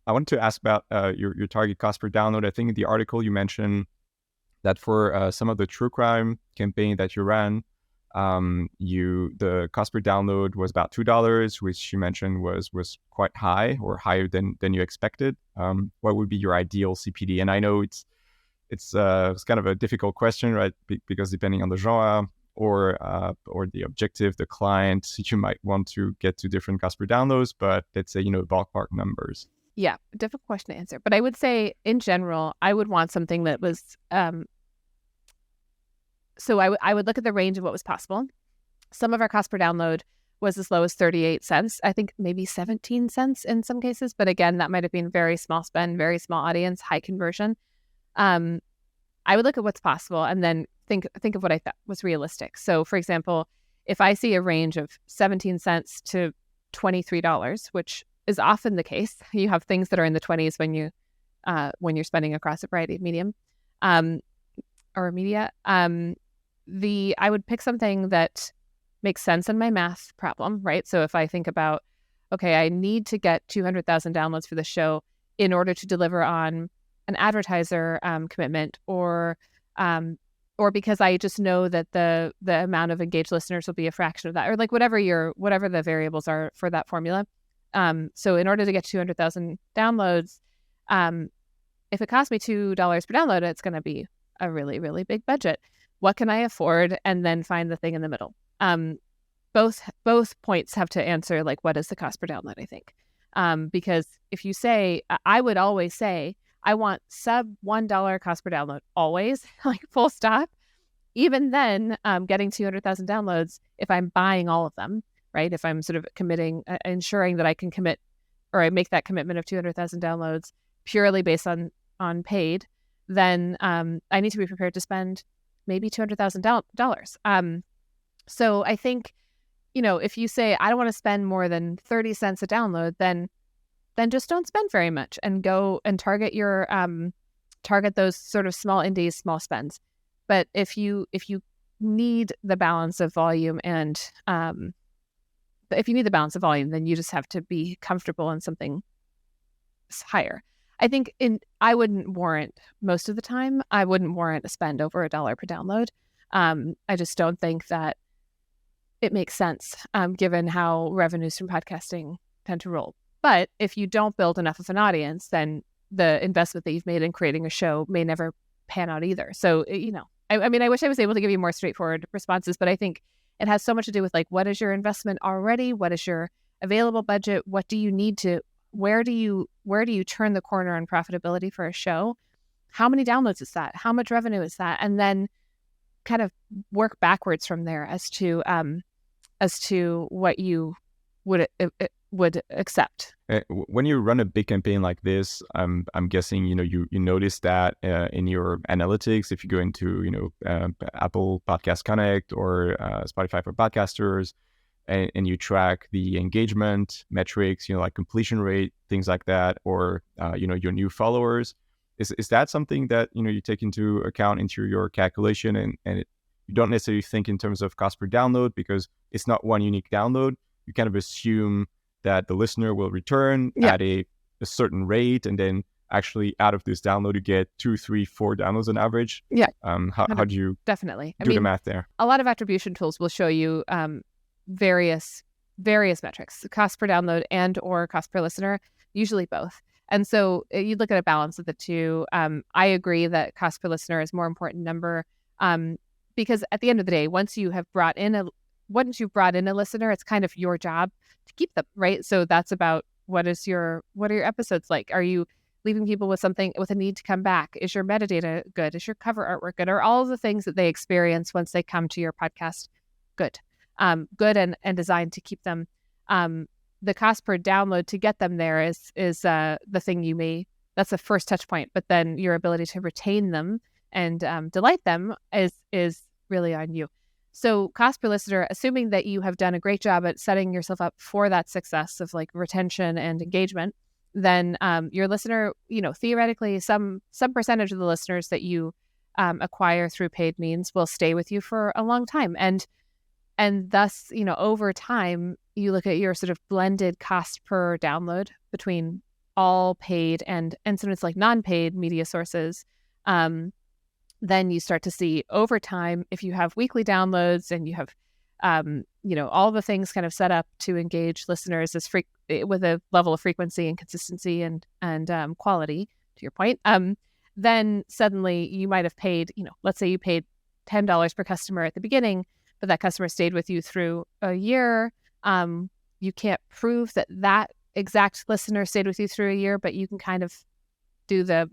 I want to ask about your target cost per download. I think in the article you mentioned that for some of the true crime campaign that you ran, the cost per download was about $2, which you mentioned was quite high or higher than you expected. What would be your ideal CPD? And I know it's kind of a difficult question, right? Because depending on the genre or the objective, the client, you might want to get to different cost per downloads. But let's say ballpark numbers. Yeah, difficult question to answer. But I would say in general, I would want something that was so I would look at the range of what was possible. Some of our cost per download was as low as 38 cents. I think maybe 17 cents in some cases. But again, that might have been very small spend, very small audience, high conversion. I would look at what's possible and then think of what I thought was realistic. So for example, if I see a range of 17 cents to $23, which is often the case, you have things that are in the 20s when you're spending across a variety of medium or media. I would pick something that makes sense in my math problem, right? So if I think about, okay, I need to get 200,000 downloads for the show in order to deliver on an advertiser commitment, or because I just know that the amount of engaged listeners will be a fraction of that, or like whatever the variables are for that formula. So in order to get 200,000 downloads, if it costs me $2 per download, it's going to be a really, really big budget. What can I afford? And then find the thing in the middle. Both points have to answer, like, what is the cost per download, I think. Because if you say, I would always say, I want sub $1 cost per download, always, like full stop. Even then, getting 200,000 downloads, if I'm buying all of them, right? If I'm sort of ensuring that I can commit, or I make that commitment of 200,000 downloads purely based on paid, then I need to be prepared to spend maybe $200,000. So I think, if you say, I don't want to spend more than 30 cents a download, then just don't spend very much and go and target those sort of small indies, small spends. But if you need the balance of volume then you just have to be comfortable in something higher. I think I wouldn't warrant most of the time. I wouldn't warrant a spend over $1 per download. I just don't think that it makes sense, given how revenues from podcasting tend to roll. But if you don't build enough of an audience, then the investment that you've made in creating a show may never pan out either. So, I mean, I wish I was able to give you more straightforward responses, but I think it has so much to do with, like, what is your investment already? What is your available budget? What do you need to, where do you turn the corner on profitability for a show? How many downloads is that? How much revenue is that? And then kind of work backwards from there as to what you would accept. When you run a big campaign like this, I'm guessing you notice that in your analytics. If you go into Apple Podcast Connect or Spotify for podcasters, and you track the engagement metrics, like completion rate, things like that, or your new followers, is that something that you take into account into your calculation, and you don't necessarily think in terms of cost per download because it's not one unique download. You kind of assume that the listener will return at a certain rate, and then actually out of this download you get 2, 3, 4 downloads on average. How do you definitely do the math there? A lot of attribution tools will show you various metrics, cost per download and or cost per listener, usually both. And so you look at a balance of the two. I agree that cost per listener is more important number, because at the end of the day, once you've brought in a listener, it's kind of your job to keep them, right? So that's about what are your episodes like? Are you leaving people with a need to come back? Is your metadata good? Is your cover artwork good? Are all of the things that they experience once they come to your podcast good? Good and designed to keep them. The cost per download to get them there is the thing that's the first touch point, but then your ability to retain them and delight them is really on you. So cost per listener, assuming that you have done a great job at setting yourself up for that success of like retention and engagement, then your listener, theoretically, some percentage of the listeners that you acquire through paid means will stay with you for a long time. And thus, over time, you look at your sort of blended cost per download between all paid and sometimes like non-paid media sources, then you start to see over time, if you have weekly downloads and you have, all the things kind of set up to engage listeners with a level of frequency and consistency and quality, to your point, then suddenly you might have paid, let's say you paid $10 per customer at the beginning, but that customer stayed with you through a year. You can't prove that exact listener stayed with you through a year, but you can kind of do the,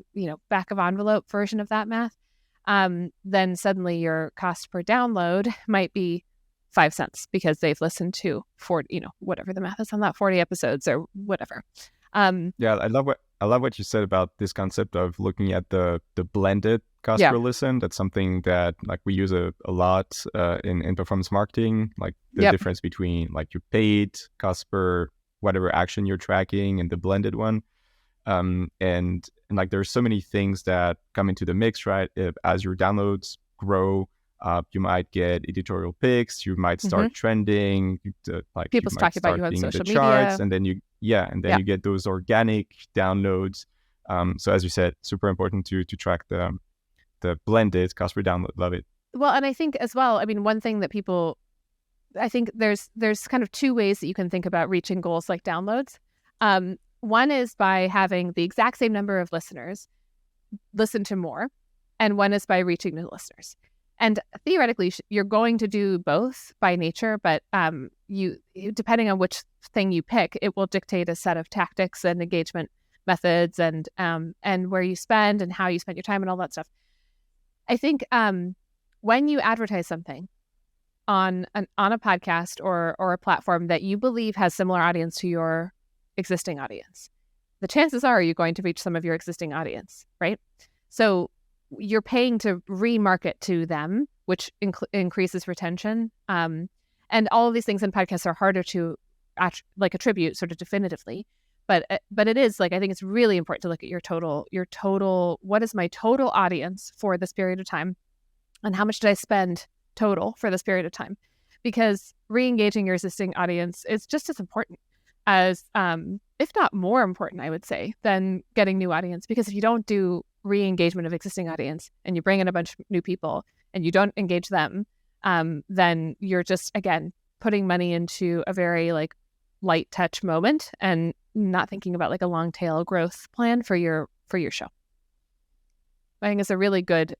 back of envelope version of that math. Then suddenly your cost per download might be 5 cents because they've listened to 40, whatever the math is on that, 40 episodes or whatever. Yeah, I love what you said about this concept of looking at the blended cost per listen. That's something that like we use a lot in performance marketing, like the difference between like your paid cost per whatever action you're tracking and the blended one. And like there's so many things that come into the mix, right? As your downloads grow, you might get editorial picks, you might start trending, people talk about you on social media, charts, and then you get those organic downloads. So as you said, super important to track the blended cost per download. Love it. Well, and I think as well, I mean, one thing that I think there's kind of two ways that you can think about reaching goals like downloads. One is by having the exact same number of listeners listen to more, and one is by reaching new listeners. And theoretically, you're going to do both by nature, but you depending on which thing you pick, it will dictate a set of tactics and engagement methods and where you spend and how you spend your time and all that stuff. I think when you advertise something on a podcast or a platform that you believe has similar audience to your existing audience, the chances are you're going to reach some of your existing audience, right? So you're paying to remarket to them, which increases retention. And all of these things in podcasts are harder to attribute sort of definitively. But it is like, I think it's really important to look at your total, what is my total audience for this period of time? And how much did I spend total for this period of time? Because re-engaging your existing audience is just as important as, if not more important, I would say, than getting new audience. Because if you don't do re-engagement of existing audience and you bring in a bunch of new people and you don't engage them, then you're just, again, putting money into a very like light touch moment and not thinking about like a long tail growth plan for your show. I think it's a really good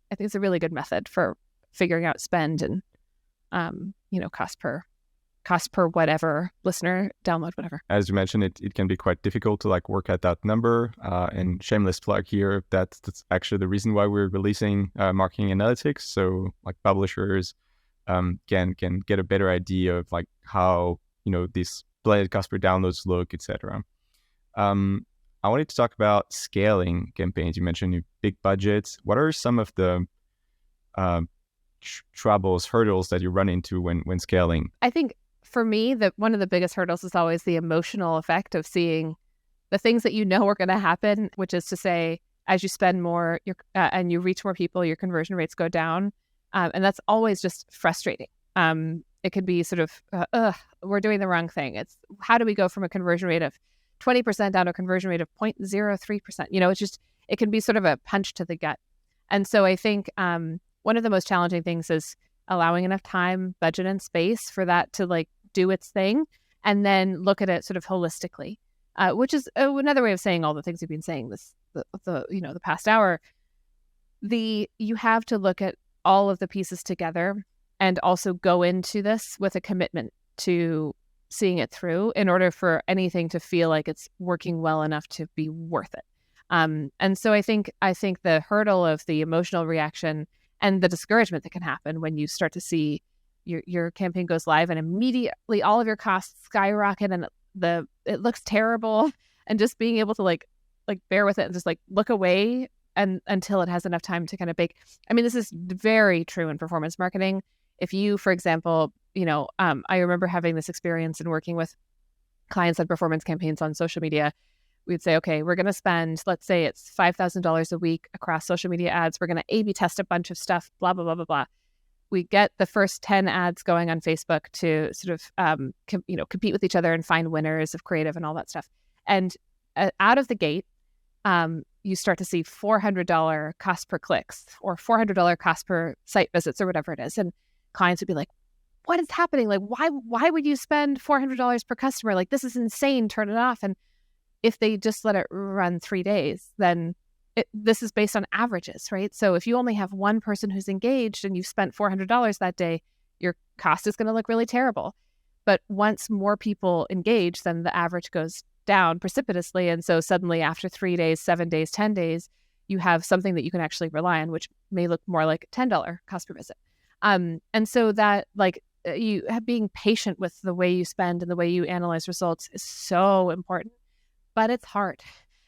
method for figuring out spend and cost per whatever listener download, whatever. As you mentioned, it can be quite difficult to like work at that number. And shameless plug here, that's actually the reason why we're releasing marketing analytics. So like publishers can get a better idea of like how these blended cost per downloads look, etc. I wanted to talk about scaling campaigns. You mentioned big budgets. What are some of the hurdles that you run into when scaling? I think for me, one of the biggest hurdles is always the emotional effect of seeing the things that are going to happen, which is to say, as you spend more and you reach more people, your conversion rates go down. And that's always just frustrating. It could be sort of, we're doing the wrong thing. It's how do we go from a conversion rate of 20% down to a conversion rate of 0.03%? It can be sort of a punch to the gut. And so I think one of the most challenging things is allowing enough time, budget, and space for that to like do its thing, and then look at it sort of holistically, which is another way of saying all the things we've been saying the past hour. You have to look at all of the pieces together and also go into this with a commitment to seeing it through in order for anything to feel like it's working well enough to be worth it. And so I think the hurdle of the emotional reaction and the discouragement that can happen when you start to see your campaign goes live and immediately all of your costs skyrocket and it looks terrible, and just being able to like bear with it and just like look away and until it has enough time to kind of bake. I mean, this is very true in performance marketing. If you, for example, I remember having this experience in working with clients on performance campaigns on social media. We'd say, okay, we're going to spend, let's say it's $5,000 a week across social media ads. We're going to A/B test a bunch of stuff, blah, blah, blah, blah, blah. We get the first 10 ads going on Facebook to sort of, compete with each other and find winners of creative and all that stuff. And out of the gate, you start to see $400 cost per clicks or $400 cost per site visits or whatever it is. And clients would be like, what is happening? Like, why would you spend $400 per customer? Like, this is insane. Turn it off. And if they just let it run 3 days, then this is based on averages, right? So if you only have one person who's engaged and you've spent $400 that day, your cost is going to look really terrible. But once more people engage, then the average goes down precipitously. And so suddenly after 3 days, 7 days, 10 days, you have something that you can actually rely on, which may look more like $10 cost per visit. And so that you being patient with the way you spend and the way you analyze results is so important, but it's hard.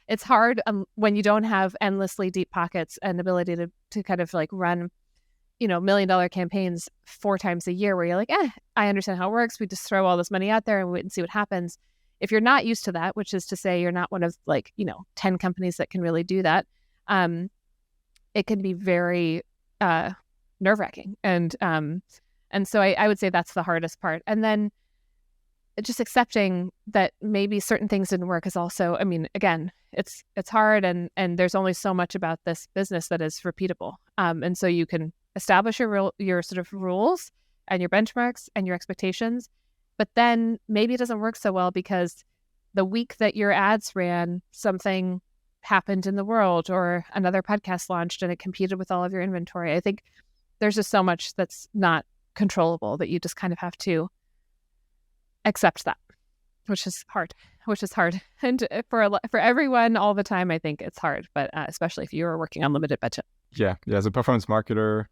It's hard when you don't have endlessly deep pockets and ability to kind of like run, $1 million campaigns 4 times a year where you're like, I understand how it works. We just throw all this money out there and wait and see what happens. If you're not used to that, which is to say you're not one of 10 companies that can really do that, it can be very nerve-wracking. And so I would say that's the hardest part. And then just accepting that maybe certain things didn't work is also, again, it's hard and there's only so much about this business that is repeatable. And so you can establish your sort of rules and your benchmarks and your expectations, but then maybe it doesn't work so well because the week that your ads ran, something happened in the world or another podcast launched and it competed with all of your inventory. I think there's just so much that's not controllable that you just kind of have to accept that, which is hard. And for everyone all the time, I think it's hard, but especially if you're working on limited budget. Yeah. As a performance marketer,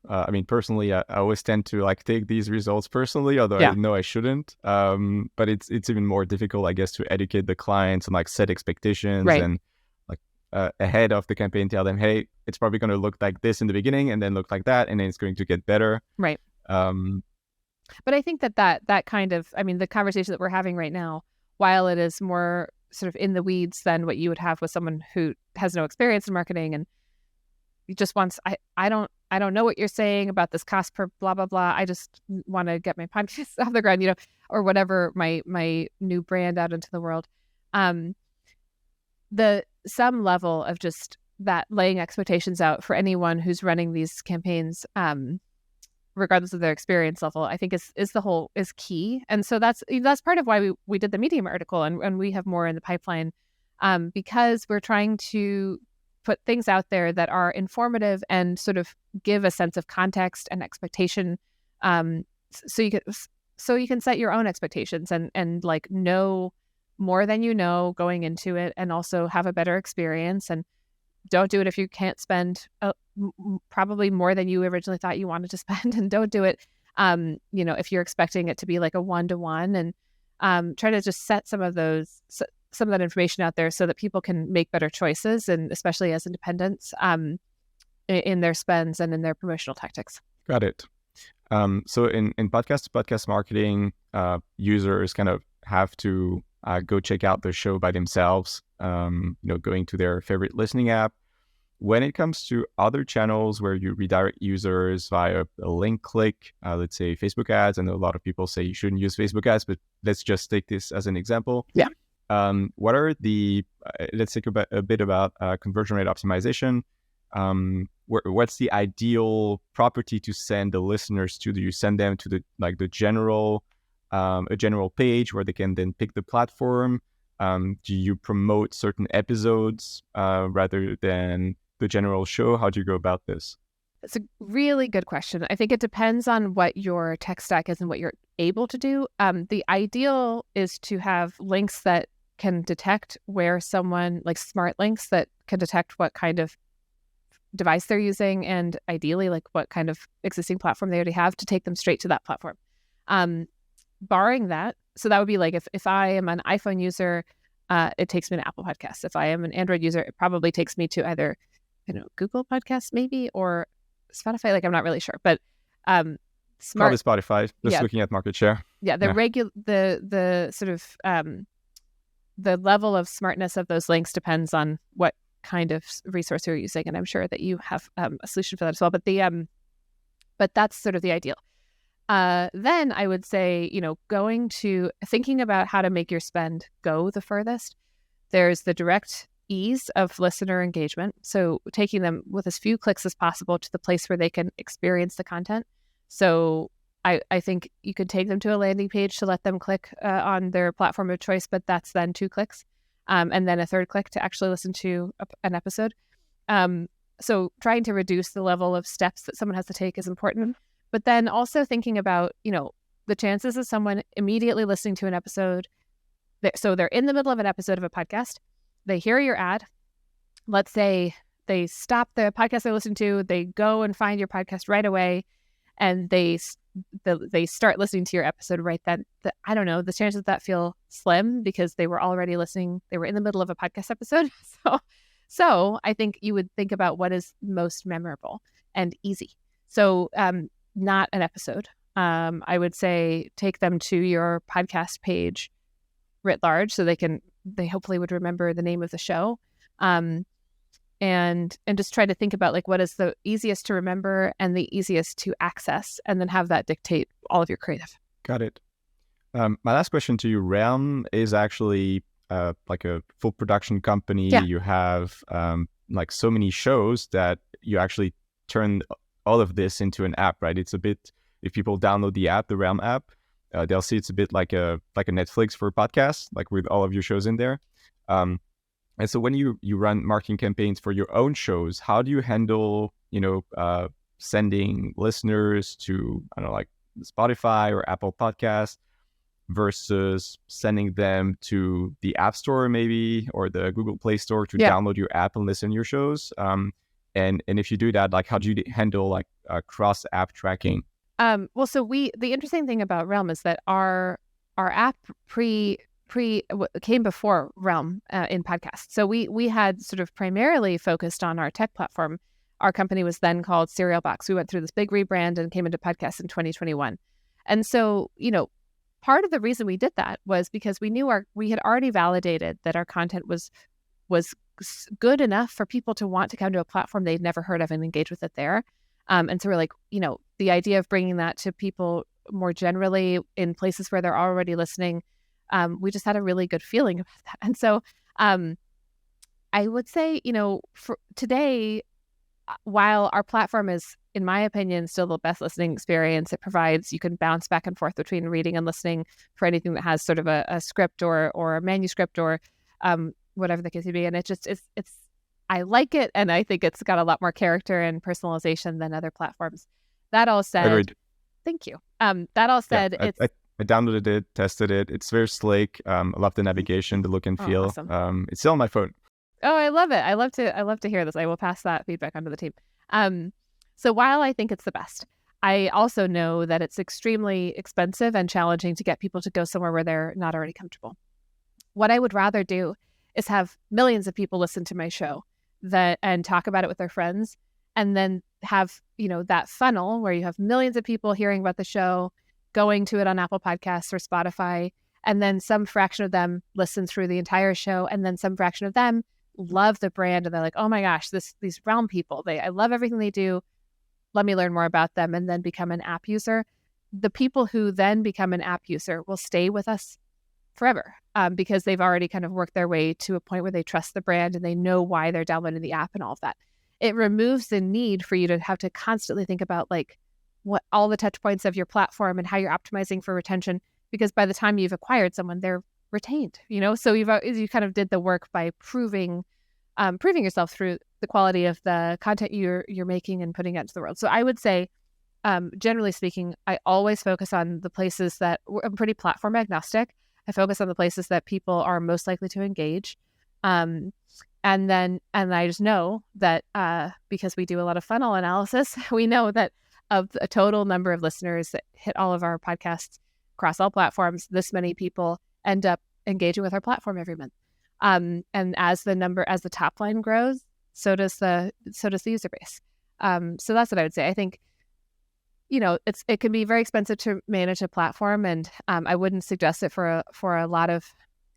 personally, I always tend to take these results personally, although I know I shouldn't. But it's even more difficult, I guess, to educate the clients and set expectations and ahead of the campaign, tell them, hey, it's probably going to look like this in the beginning and then look like that, and then it's going to get better. Right. But I think that kind of, the conversation that we're having right now, while it is more sort of in the weeds than what you would have with someone who has no experience in marketing and just wants, I don't know what you're saying about this cost per blah, blah, blah. I just want to get my podcast off the ground, or whatever, my new brand out into the world. Some level of just that laying expectations out for anyone who's running these campaigns, regardless of their experience level, I think is key. And so that's part of why we did the Medium article and we have more in the pipeline, because we're trying to put things out there that are informative and sort of give a sense of context and expectation, so you can set your own expectations and know more than you know going into it, and also have a better experience. And don't do it if you can't spend probably more than you originally thought you wanted to spend, and don't do it if you're expecting it to be like a 1-to-1, and try to just set some of that information out there so that people can make better choices, and especially as independents, in their spends and in their promotional tactics. Got it. So in podcast marketing, users kind of have to go check out the show by themselves, going to their favorite listening app. When it comes to other channels where you redirect users via a link click, let's say Facebook ads, I know a lot of people say you shouldn't use Facebook ads, but let's just take this as an example. Yeah. What are let's think a bit about conversion rate optimization. What's the ideal property to send the listeners to? Do you send them to the general, a general page where they can then pick the platform? Do you promote certain episodes rather than the general show? How do you go about this? It's a really good question. I think it depends on what your tech stack is and what you're able to do. The ideal is to have links that can detect where someone, like smart links that can detect what kind of device they're using, and ideally what kind of existing platform they already have, to take them straight to that platform. Barring that, so that would be if I am an iPhone user, it takes me to Apple Podcasts. If I am an Android user, it probably takes me to either Google Podcasts maybe, or Spotify. I'm not really sure, but probably Spotify. Just looking at market share. Yeah, the sort of the level of smartness of those links depends on what kind of resource you're using, and I'm sure that you have a solution for that as well. But that's sort of the ideal. Then I would say, thinking about how to make your spend go the furthest. There's the direct ease of listener engagement. So taking them with as few clicks as possible to the place where they can experience the content. So I think you could take them to a landing page to let them click on their platform of choice, but that's then 2 clicks. And then a 3rd click to actually listen to an episode. So trying to reduce the level of steps that someone has to take is important. But then also thinking about, the chances of someone immediately listening to an episode. So they're in the middle of an episode of a podcast. They hear your ad. Let's say they stop the podcast they're listening to. They go and find your podcast right away. And they start listening to your episode right then. I don't know, the chances of that feel slim because they were already listening. They were in the middle of a podcast episode. So I think you would think about what is most memorable and easy. So not an episode. I would say take them to your podcast page writ large so they hopefully would remember the name of the show. And just try to think about like what is the easiest to remember and the easiest to access, and then have that dictate all of your creative. Got it. My last question to you, Realm is actually like a full production company. Yeah. You have like so many shows that you actually turn all of this into an app, right? It's a bit, if people download the app, the Realm app, they'll see it's a bit like a Netflix for podcasts, like with all of your shows in there. And so when you run marketing campaigns for your own shows, how do you handle, sending listeners to, I don't know, like Spotify or Apple Podcasts versus sending them to the App Store maybe, or the Google Play Store to download your app and listen to your shows? And if you do that, like how do you handle like cross app tracking? Well, so the interesting thing about Realm is that our app came before Realm in podcasts. So we had sort of primarily focused on our tech platform. Our company was then called Serial Box. We went through this big rebrand and came into podcasts in 2021. And so, part of the reason we did that was because we knew we had already validated that our content was good enough for people to want to come to a platform they'd never heard of and engage with it there. And so we're like, the idea of bringing that to people more generally in places where they're already listening, we just had a really good feeling about that. And so I would say, for today, while our platform is, in my opinion, still the best listening experience, it provides, you can bounce back and forth between reading and listening for anything that has sort of a script or a manuscript or whatever the case may be. And it's I like it, and I think it's got a lot more character and personalization than other platforms. That all said, Agreed. Thank you. That all said, I downloaded it, tested it. It's very slick. I love the navigation, the look and feel. Awesome. It's still on my phone. Oh, I love it. I love to hear this. I will pass that feedback on to the team. So while I think it's the best, I also know that it's extremely expensive and challenging to get people to go somewhere where they're not already comfortable. What I would rather do is have millions of people listen to my show and talk about it with their friends, and then have, that funnel where you have millions of people hearing about the show, going to it on Apple Podcasts or Spotify, and then some fraction of them listen through the entire show, and then some fraction of them love the brand and they're like, oh my gosh, these Realm people, I love everything they do. Let me learn more about them, and then become an app user. The people who then become an app user will stay with us forever because they've already kind of worked their way to a point where they trust the brand and they know why they're downloading the app and all of that. It removes the need for you to have to constantly think about like what all the touch points of your platform and how you're optimizing for retention, because by the time you've acquired someone, they're retained, so you kind of did the work by proving yourself through the quality of the content you're making and putting out into the world. So I would say, generally speaking, I always focus on the places that I'm pretty platform agnostic. I focus on the places that people are most likely to engage. And I just know that because we do a lot of funnel analysis, we know that of a total number of listeners that hit all of our podcasts across all platforms, this many people end up engaging with our platform every month. And as the top line grows, so does the user base. So that's what I would say. I think, it can be very expensive to manage a platform, and I wouldn't suggest it for a lot of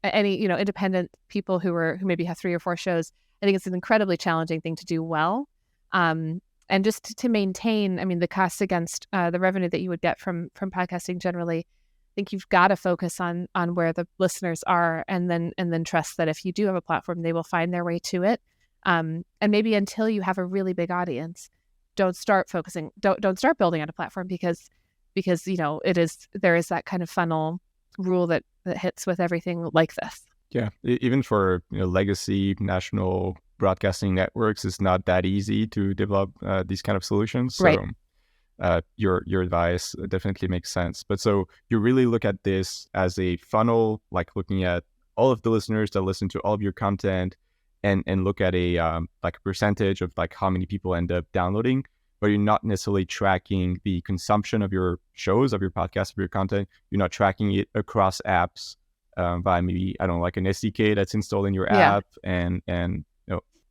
any, independent people who maybe have 3 or 4 shows. I think it's an incredibly challenging thing to do well. And just to maintain, the cost against the revenue that you would get from podcasting generally, think you've got to focus on where the listeners are, and then trust that if you do have a platform, they will find their way to it. And maybe until you have a really big audience, don't start building on a platform because there is that kind of funnel rule that hits with everything like this. Yeah, even for legacy national broadcasting networks, it's not that easy to develop these kind of solutions. So right. Your advice definitely makes sense. But so you really look at this as a funnel, like looking at all of the listeners that listen to all of your content, and look at a like a percentage of like how many people end up downloading, but you're not necessarily tracking the consumption of your shows, of your podcast, of your content. You're not tracking it across apps by maybe, I don't know, like an SDK that's installed in your app, and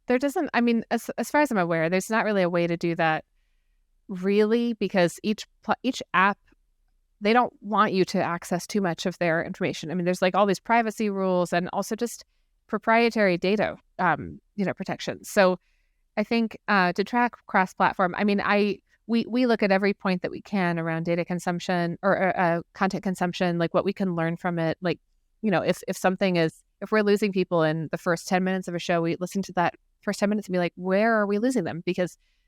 there doesn't. I mean, as far as I'm aware, there's not really a way to do that, really, because each app, they don't want you to access too much of their information. I mean, there's like all these privacy rules and also just proprietary data, protection. So I think to track cross-platform, I mean, we look at every point that we can around data consumption or content consumption, like what we can learn from it. Like, if we're losing people in the first 10 minutes of a show, we listen to that first 10 minutes and be like, where are we losing them?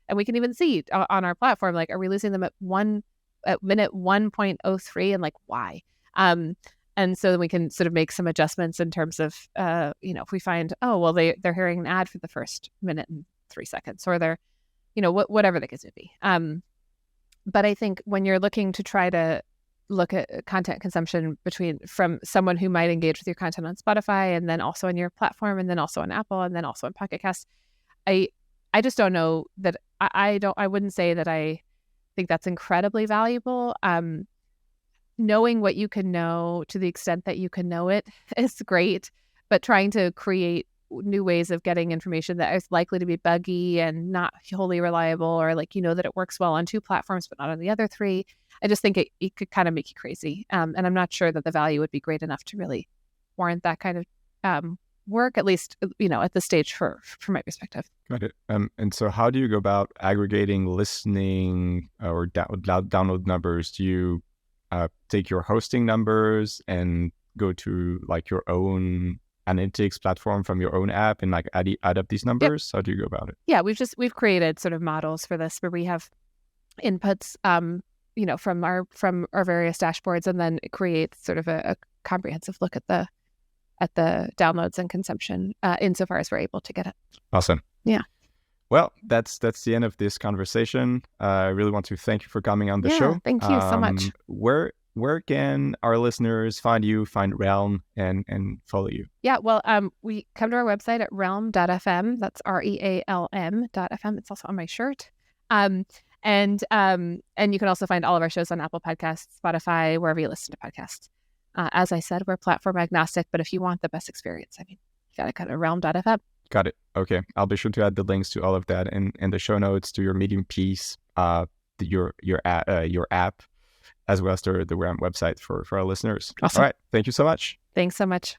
And we can even see on our platform, like, are we losing them at minute 1.03, and like, why? And so we can sort of make some adjustments in terms of, if we find, oh, well, they're hearing an ad for the first minute and 3 seconds, or they're, whatever the case may be. But I think when you're looking to try to look at content consumption from someone who might engage with your content on Spotify, and then also on your platform, and then also on Apple, and then also on Pocket Cast, I just don't know that I wouldn't say that I think that's incredibly valuable. Knowing what you can know to the extent that you can know it is great, but trying to create new ways of getting information that is likely to be buggy and not wholly reliable, or like, that it works well on 2 platforms but not on the other 3, I just think it could kind of make you crazy. And I'm not sure that the value would be great enough to really warrant that kind of work, at least, at this stage from my perspective. Got it. And so how do you go about aggregating listening or download numbers? Do you take your hosting numbers and go to like your own analytics platform from your own app and like add up these numbers? Yep. How do you go about it? Yeah, we've created sort of models for this where we have inputs, from our various dashboards, and then it creates sort of a comprehensive look at the downloads and consumption insofar as we're able to get it. Awesome. Yeah. Well, that's the end of this conversation. I really want to thank you for coming on the show. Thank you so much. Where can our listeners find you, find Realm, and follow you? Yeah, well, we come to our website at realm.fm. That's REALM.fm. It's also on my shirt. And you can also find all of our shows on Apple Podcasts, Spotify, wherever you listen to podcasts. As I said, we're platform agnostic, but if you want the best experience, I mean, you got to go to realm.fm. Got it. Okay. I'll be sure to add the links to all of that in the show notes, to your Medium piece, your app, as well as the Realm website for our listeners. Awesome. All right. Thank you so much. Thanks so much.